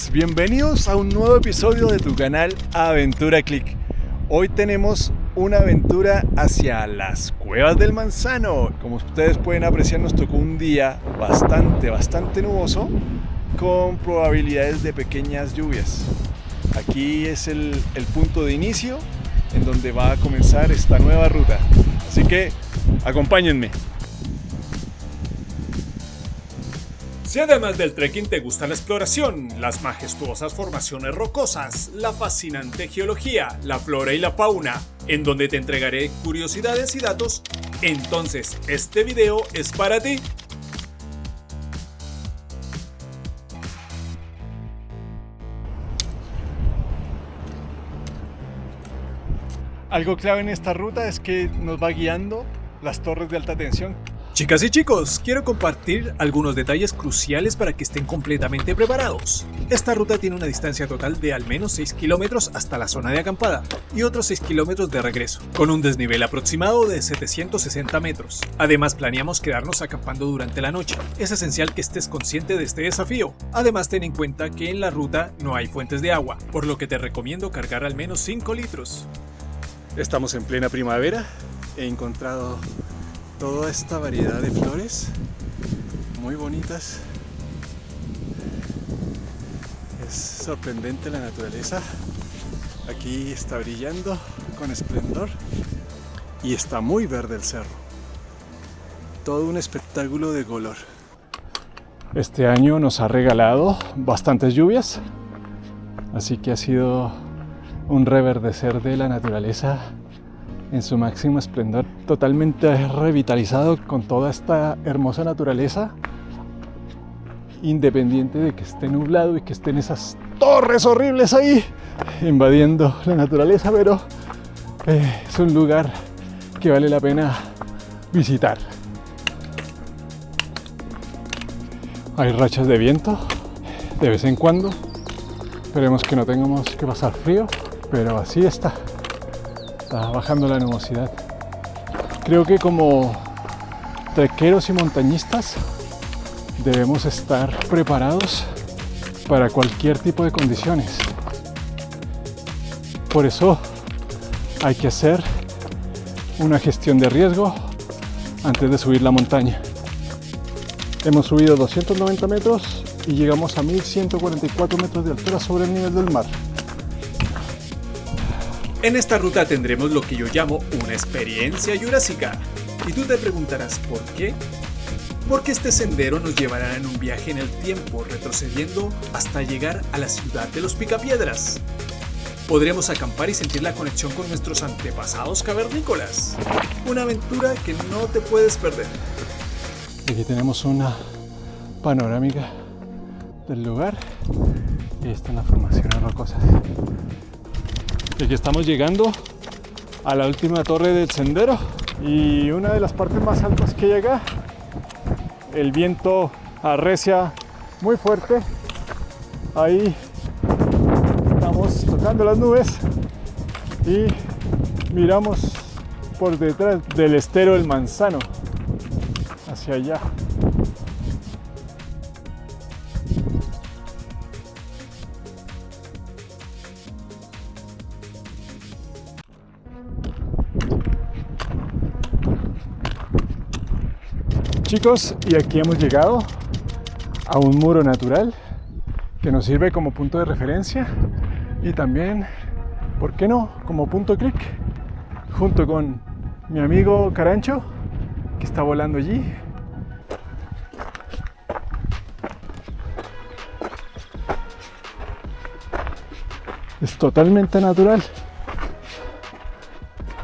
chicos, bienvenidos a un nuevo episodio de tu canal Aventura Click. Hoy tenemos una aventura hacia las Cuevas del Manzano. Como ustedes pueden apreciar, nos tocó un día bastante nuboso, con probabilidades de pequeñas lluvias. Aquí es el punto de inicio en donde va a comenzar esta nueva ruta. Así que acompáñenme. Si además del trekking te gusta la exploración, las majestuosas formaciones rocosas, la fascinante geología, la flora y la fauna, en donde te entregaré curiosidades y datos, entonces este video es para ti. Algo clave en esta ruta es que nos va guiando las torres de alta tensión. Chicas y chicos, quiero compartir algunos detalles cruciales para que estén completamente preparados. Esta ruta tiene una distancia total de al menos 6 kilómetros hasta la zona de acampada y otros 6 kilómetros de regreso, con un desnivel aproximado de 760 metros. Además, planeamos quedarnos acampando durante la noche. Es esencial que estés consciente de este desafío. Además, ten en cuenta que en la ruta no hay fuentes de agua, por lo que te recomiendo cargar al menos 5 litros. Estamos en plena primavera. He encontrado toda esta variedad de flores muy bonitas. Es sorprendente la naturaleza. Aquí está brillando con esplendor y está muy verde el cerro. Todo un espectáculo de color. Este año nos ha regalado bastantes lluvias, así que ha sido un reverdecer de la naturaleza en su máximo esplendor, totalmente revitalizado con toda esta hermosa naturaleza, independiente de que esté nublado y que estén esas torres horribles ahí invadiendo la naturaleza, pero es un lugar que vale la pena visitar. Hay rachas de viento de vez en cuando, esperemos que no tengamos que pasar frío, pero así está bajando la nubosidad. Creo que como trequeros y montañistas debemos estar preparados para cualquier tipo de condiciones. Por eso hay que hacer una gestión de riesgo antes de subir la montaña. Hemos subido 290 metros y llegamos a 1144 metros de altura sobre el nivel del mar. En esta ruta tendremos lo que yo llamo una experiencia jurásica. Y tú te preguntarás ¿por qué? Porque este sendero nos llevará en un viaje en el tiempo, retrocediendo hasta llegar a la ciudad de los Picapiedras. Podremos acampar y sentir la conexión con nuestros antepasados cavernícolas. Una aventura que no te puedes perder. Aquí tenemos una panorámica del lugar y están las formaciones rocosas. Y aquí estamos llegando a la última torre del sendero y una de las partes más altas que llega. El viento arrecia muy fuerte. Ahí estamos tocando las nubes y miramos por detrás del estero del Manzano hacia allá. Chicos, y aquí hemos llegado a un muro natural que nos sirve como punto de referencia y también, ¿por qué no?, como punto click, junto con mi amigo Carancho, que está volando allí. Es totalmente natural.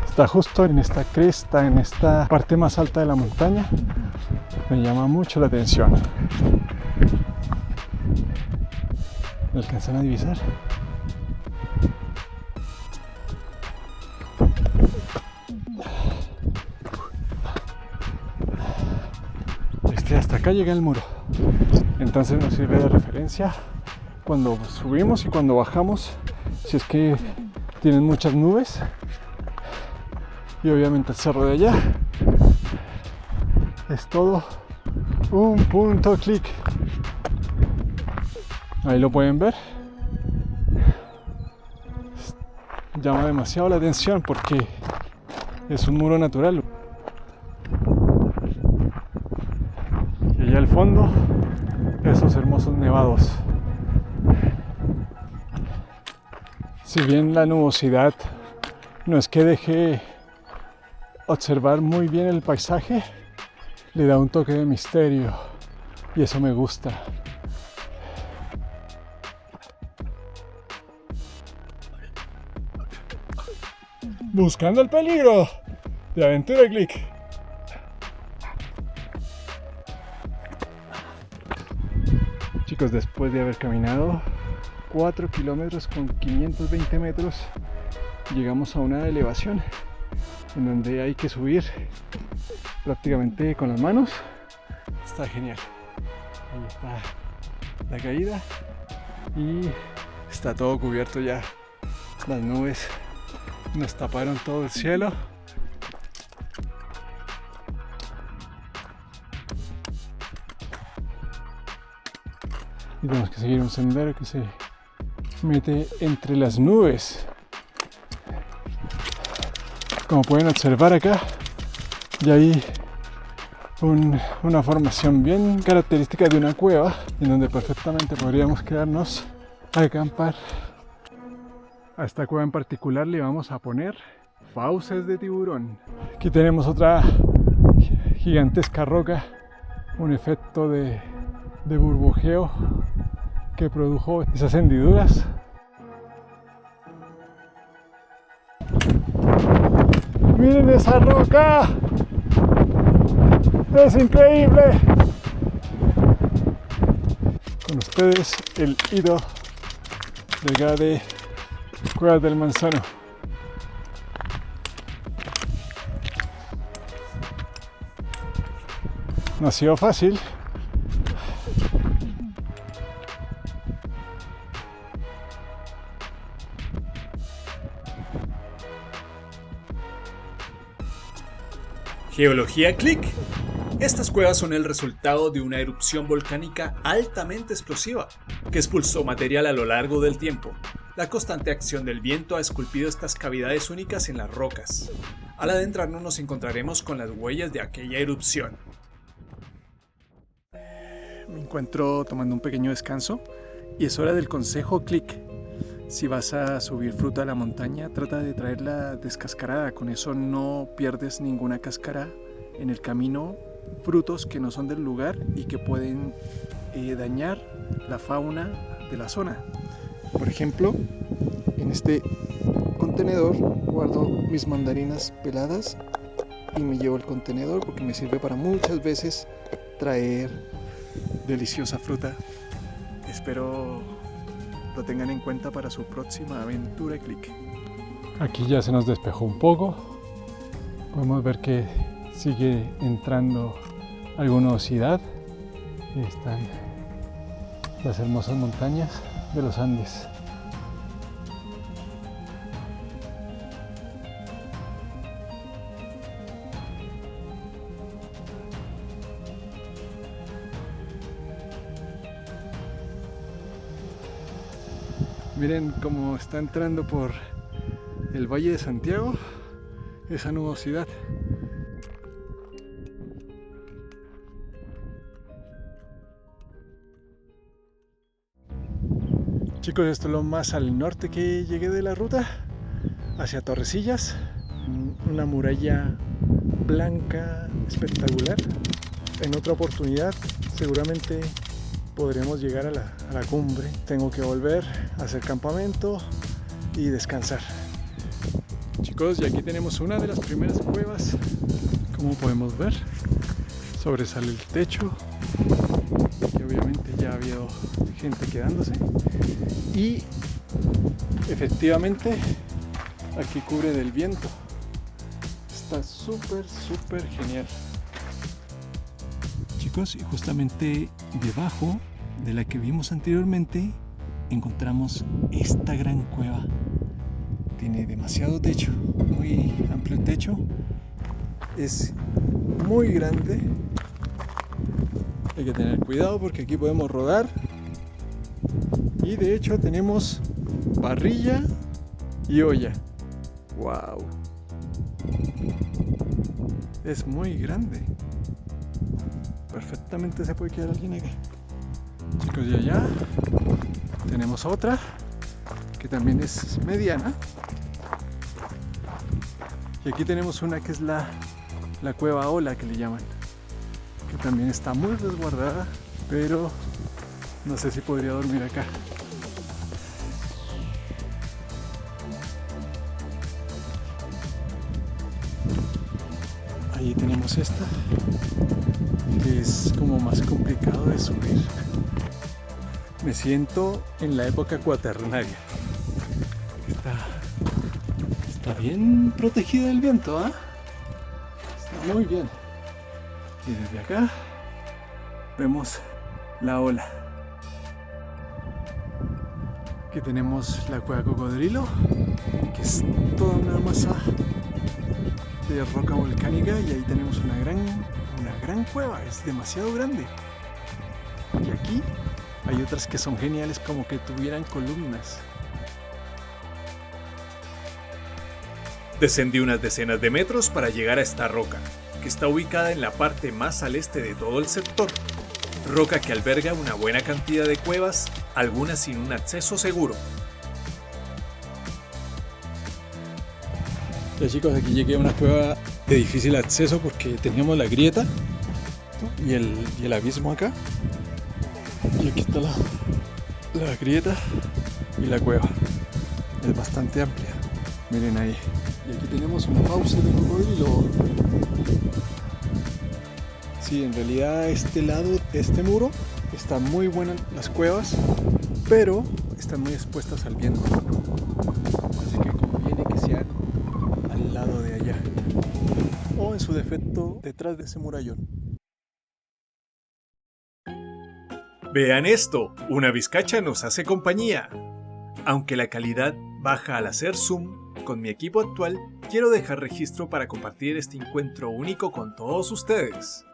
Está justo en esta cresta, en esta parte más alta de la montaña. Me llama mucho la atención. ¿Me alcanzan a divisar? Hasta acá llega el muro. Entonces nos sirve de referencia cuando subimos y cuando bajamos, si es que tienen muchas nubes. Y obviamente el cerro de allá es todo un punto clic. Ahí lo pueden ver. Llama demasiado la atención porque es un muro natural. Y allá al fondo, esos hermosos nevados. Si bien la nubosidad no es que deje observar muy bien el paisaje, le da un toque de misterio y eso me gusta. Buscando el peligro de Aventura Click. Chicos, después de haber caminado 4 kilómetros con 520 metros, llegamos a una elevación en donde hay que subir prácticamente con las manos. Está genial. Ahí está la caída y está todo cubierto ya. Las nubes nos taparon todo el cielo. Y tenemos que seguir un sendero que se mete entre las nubes. Como pueden observar acá, ya hay una formación bien característica de una cueva en donde perfectamente podríamos quedarnos a acampar. A esta cueva en particular le vamos a poner fauces de tiburón. Aquí tenemos otra gigantesca roca, un efecto de burbujeo que produjo esas hendiduras. ¡Miren esa roca! ¡Es increíble! Con ustedes el ídolo de acá de Cuevas del Manzano. No ha sido fácil. Geología Click. Estas cuevas son el resultado de una erupción volcánica altamente explosiva que expulsó material a lo largo del tiempo. La constante acción del viento ha esculpido estas cavidades únicas en las rocas. Al adentrarnos nos encontraremos con las huellas de aquella erupción. Me encuentro tomando un pequeño descanso y es hora del consejo Click. Si vas a subir fruta a la montaña, trata de traerla descascarada, con eso no pierdes ninguna cáscara en el camino, frutos que no son del lugar y que pueden dañar la fauna de la zona. Por ejemplo, en este contenedor guardo mis mandarinas peladas y me llevo el contenedor porque me sirve para muchas veces traer deliciosa fruta. Espero lo tengan en cuenta para su próxima aventura Click. Aquí ya se nos despejó un poco. Podemos ver que sigue entrando algo nubosidad. Ahí están las hermosas montañas de los Andes. Miren cómo está entrando por el Valle de Santiago esa nubosidad. Chicos, esto es lo más al norte que llegué de la ruta, hacia Torrecillas, una muralla blanca espectacular. En otra oportunidad seguramente podremos llegar a la cumbre. Tengo que volver a hacer campamento y descansar. Chicos, y aquí tenemos una de las primeras cuevas. Como podemos ver, sobresale el techo y obviamente ya ha habido gente quedándose. Y efectivamente aquí cubre del viento. Está súper genial. Chicos, y justamente debajo de la que vimos anteriormente encontramos esta gran cueva. Tiene demasiado techo, muy amplio el techo, es muy grande. Hay que tener cuidado porque aquí podemos rodar Y de hecho tenemos parrilla y olla. ¡Wow! Es muy grande. Perfectamente se puede quedar alguien acá. Chicos, y allá tenemos otra que también es mediana. Y aquí tenemos una que es la cueva Ola, que le llaman, que también está muy resguardada, pero no sé si podría dormir acá. Ahí tenemos esta, que es como más complicado de subir. Me siento en la época cuaternaria. Está bien protegida del viento, ¿ah? Está muy bien. Y desde acá vemos la ola. Aquí tenemos la cueva Cocodrilo, que es toda una masa de roca volcánica, y ahí tenemos una gran cueva, es demasiado grande. Y aquí hay otras que son geniales, como que tuvieran columnas. Descendí unas decenas de metros para llegar a esta roca, que está ubicada en la parte más al este de todo el sector. Roca que alberga una buena cantidad de cuevas, algunas sin un acceso seguro. Ya chicos, aquí llegué a una cueva de difícil acceso porque teníamos la grieta y el abismo acá. Y aquí está la grieta y la cueva. Es bastante amplia. Miren ahí. Y aquí tenemos una pausa de cocodrilo. Sí, en realidad este lado, este muro, está muy buenas las cuevas, pero están muy expuestas al viento. Así que conviene que sean al lado de allá, o en su defecto detrás de ese murallón. Vean esto, una vizcacha nos hace compañía. Aunque la calidad baja al hacer zoom, con mi equipo actual quiero dejar registro para compartir este encuentro único con todos ustedes.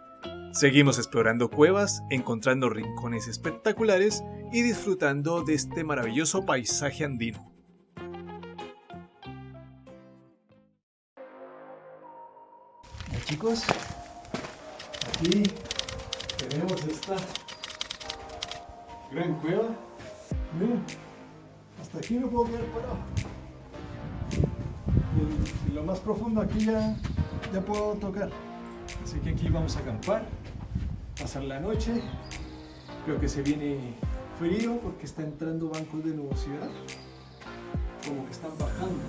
Seguimos explorando cuevas, encontrando rincones espectaculares y disfrutando de este maravilloso paisaje andino. Ya chicos, aquí tenemos esta gran cueva. Miren, hasta aquí me puedo quedar parado. Y lo más profundo aquí ya puedo tocar. Así que aquí vamos a acampar, pasar la noche. Creo que se viene frío porque está entrando bancos de nubosidad, como que están bajando.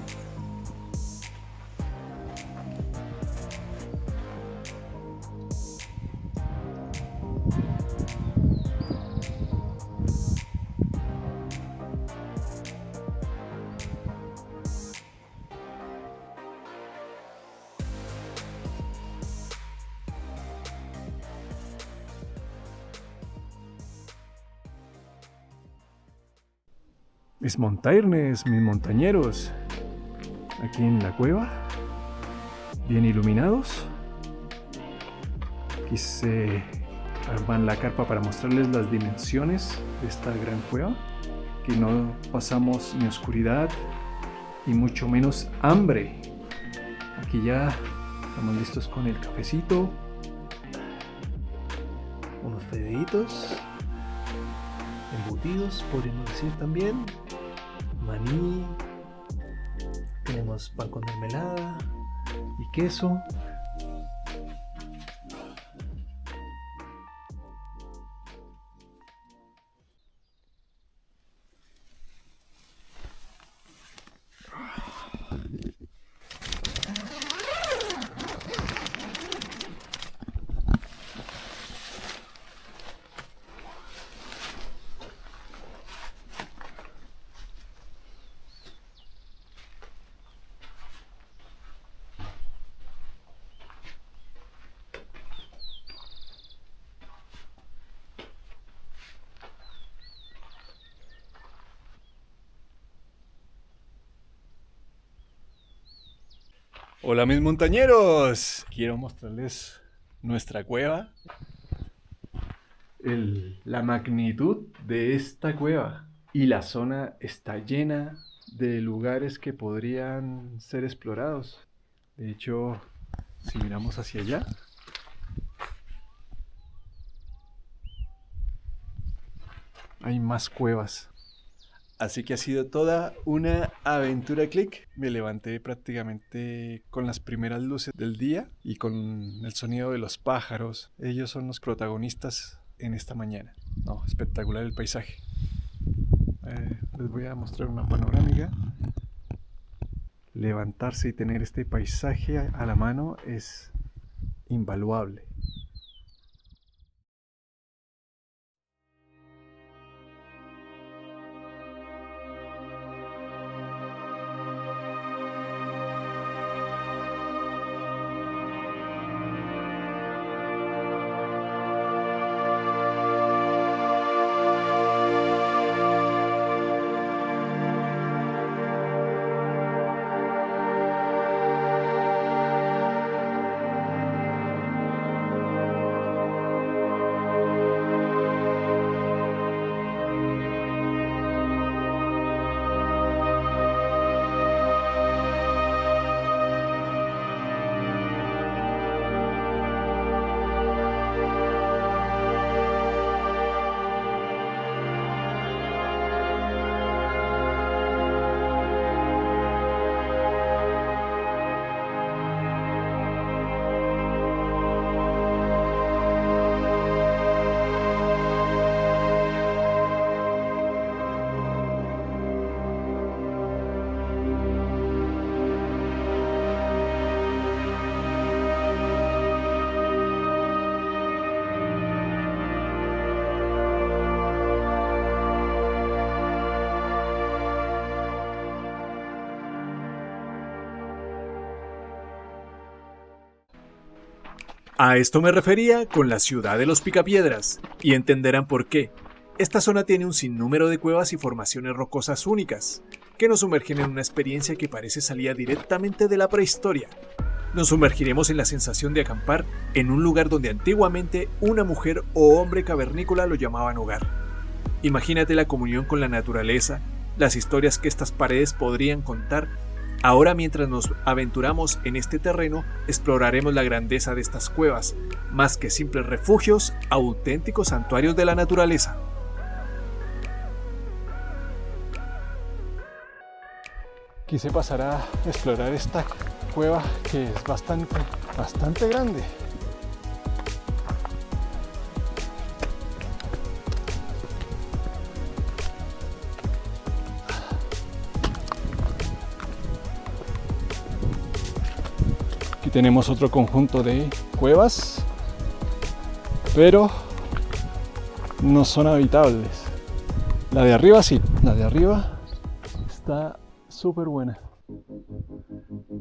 Mis montañeros, mis montañeros, aquí en la cueva, bien iluminados. Quise armar la carpa para mostrarles las dimensiones de esta gran cueva, que no pasamos ni oscuridad y mucho menos hambre. Aquí ya estamos listos con el cafecito, unos fideitos, embutidos podríamos decir también, maní, tenemos pan con mermelada y queso. Hola mis montañeros, quiero mostrarles nuestra cueva, la magnitud de esta cueva. Y la zona está llena de lugares que podrían ser explorados. De hecho, si miramos hacia allá, hay más cuevas. Así que ha sido toda una aventura click. Me levanté prácticamente con las primeras luces del día y con el sonido de los pájaros. Ellos son los protagonistas en esta mañana. No, espectacular el paisaje. Les voy a mostrar una panorámica. Levantarse y tener este paisaje a la mano es invaluable. A esto me refería con la ciudad de los Picapiedras, y entenderán por qué. Esta zona tiene un sinnúmero de cuevas y formaciones rocosas únicas, que nos sumergen en una experiencia que parece salida directamente de la prehistoria. Nos sumergiremos en la sensación de acampar en un lugar donde antiguamente una mujer o hombre cavernícola lo llamaban hogar. Imagínate la comunión con la naturaleza, las historias que estas paredes podrían contar. Ahora, mientras nos aventuramos en este terreno, exploraremos la grandeza de estas cuevas, más que simples refugios, auténticos santuarios de la naturaleza. Quise pasar a explorar esta cueva que es bastante grande. Aquí tenemos otro conjunto de cuevas, pero no son habitables. La de arriba sí, la de arriba está súper buena.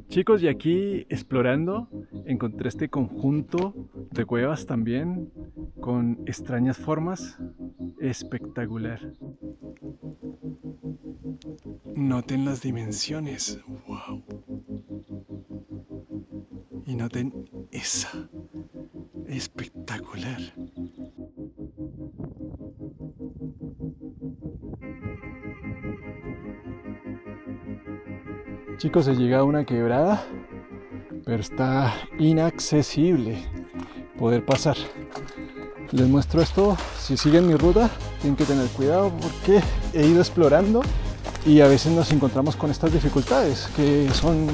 Chicos, y aquí explorando encontré este conjunto de cuevas también con extrañas formas. Espectacular. Noten las dimensiones. Wow. Y noten esa. Espectacular. Chicos, he llegado a una quebrada, pero está inaccesible poder pasar. Les muestro esto. Si siguen mi ruta, tienen que tener cuidado porque he ido explorando y a veces nos encontramos con estas dificultades que son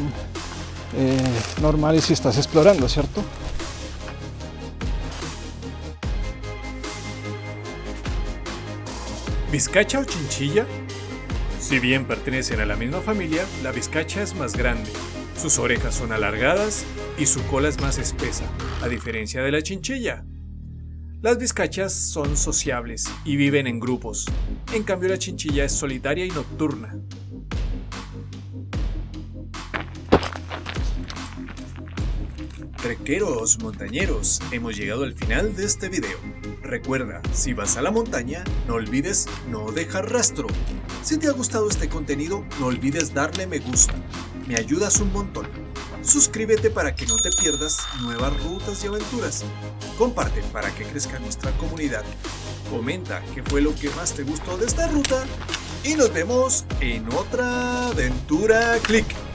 normales si estás explorando, ¿cierto? ¿Vizcacha o chinchilla? Si bien pertenecen a la misma familia, la vizcacha es más grande. Sus orejas son alargadas y su cola es más espesa, a diferencia de la chinchilla. Las vizcachas son sociables y viven en grupos. En cambio, la chinchilla es solitaria y nocturna. Trequeros, montañeros, hemos llegado al final de este video. Recuerda, si vas a la montaña, no olvides no dejar rastro. Si te ha gustado este contenido, no olvides darle me gusta. Me ayudas un montón. Suscríbete para que no te pierdas nuevas rutas y aventuras. Comparte para que crezca nuestra comunidad. Comenta qué fue lo que más te gustó de esta ruta y nos vemos en otra aventura Click.